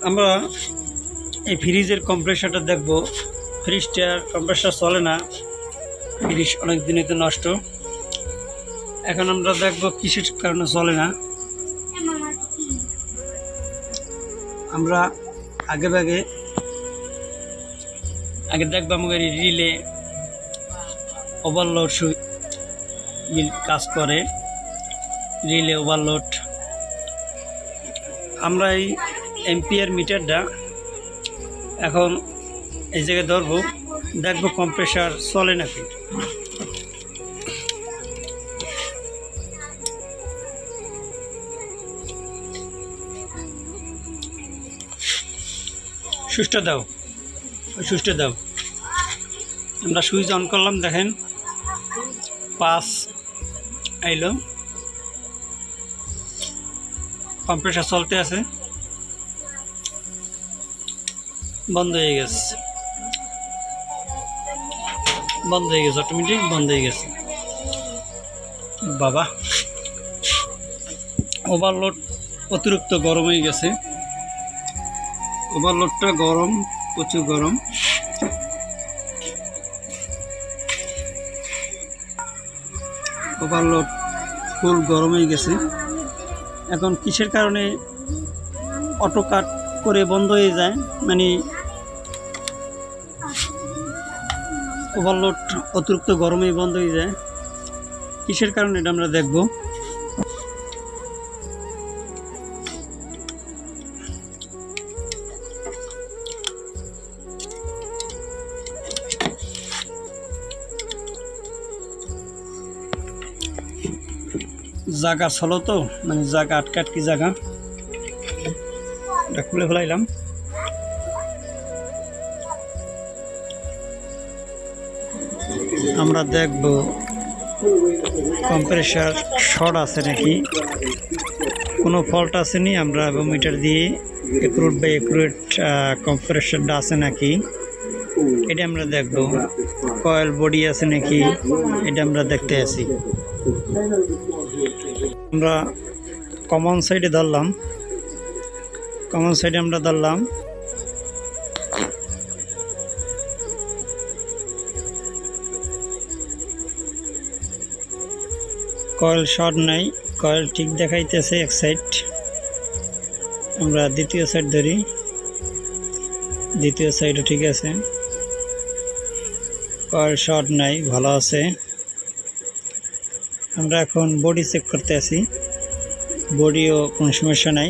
আমরা এই ফ্রিজের কম্প্রেসারটা দেখব। ফ্রিজটার কম্প্রেসার চলে না, ফ্রিজ অনেক দিনে তো নষ্ট। এখন আমরা দেখব কিসের কারণে চলে না। আমরা আগে দেখবো আমাদের রিলে ওভারলোড কাজ করে, রিলে ওভারলোড। আমরা এই এম্পিয়ার মিটারটা এখন এই জায়গায় ধরবো, দেখবো কম্প্রেসার চলে নাকি। সুইচটা দাও, সুইচটা দাও। আমরা সুইচ অন করলাম, দেখেন 5 আইলো, কম্প্রেসার চলতে আছে, বন্ধ হয়ে গেছে, অটোমেটিক বন্ধ হয়ে গেছে। বাবা, ওভারলোড অতিরিক্ত গরম হয়ে গেছে, ওভারলোডটা গরম, প্রচুর গরম। ওভারলোড ফুল গরম হয়ে গেছে। এখন কিসের কারণে অটো কাট করে বন্ধ হয়ে যায়, মানে ওভারলোড অতিরিক্ত গরমে বন্ধ হয়ে যায়, কিসের কারণে এটা আমরা দেখব। জায়গা চলো তো, মানে জায়গা আটকাটকি জায়গা, এটা খুলে ফেলাইলাম। আমরা দেখব কম্প্রেসার শর্ট আছে নাকি, কোনো ফল্ট আসেনি। আমরা মিটার দিয়ে একুরেট বাই একুরেট কম্প্রেসারটা আছে নাকি এটা আমরা দেখব। কয়েল বডি আছে নাকি এটা আমরা দেখতে আছি। আমরা কমন সাইডে ধরলাম, কমন সাইডে আমরা ধরলাম, কয়েল শর্ট নাই, কয়েল ঠিক দেখাইতেছে এক সাইড। আমরা দ্বিতীয় সাইড ধরি, দ্বিতীয় সাইডও ঠিক আছে, কয়েল শর্ট নাই, ভালো আছে। আমরা এখন বডি চেক করতে আছি, বডিও কোনো সমস্যা নাই,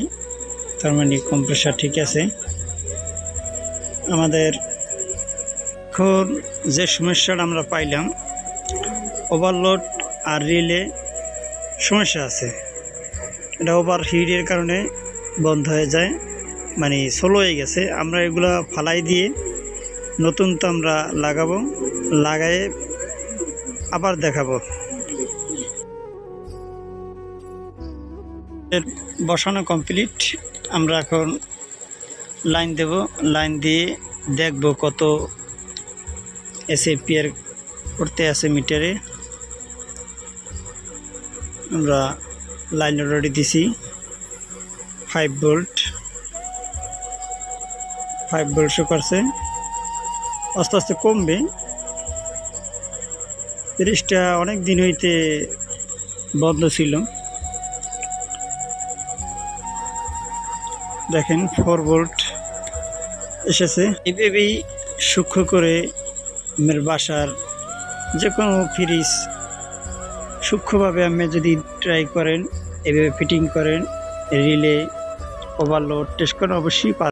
তার মানে কম্প্রেসার ঠিক আছে। আমাদের এখন যে সমস্যাটা আমরা পাইলাম, ওভারলোড আর রিলে সমস্যা আছে। এটা ওভার হিটের কারণে বন্ধ হয়ে যায়, মানে স্লো হয়ে গেছে। আমরা এগুলা ফালাই দিয়ে নতুন তো আমরা লাগাবো, লাগায়ে আবার দেখাবো। বসানো কমপ্লিট। আমরা এখন লাইন দেব, লাইন দিয়ে দেখব কত এসএপিআর করতে আছে মিটারে। আমরা লাইন অলরেডি দিছি 5 ভোল্ট, 5 ভোল্ট শো করছে। আস্তে আস্তে কমবে, ফ্রিজটা অনেক দিন হইতে বন্ধ ছিল। দেখেন 4 ভোল্ট এসেছে। এভাবেই সূক্ষ্ম করে আমার বাসার যে কোনো ফ্রিজ সূক্ষ্মভাবে আপনি যদি ট্রাই করেন, এভাবে ফিটিং করেন, রিলে ওভারলোড টেস্ট করেন, অবশ্যই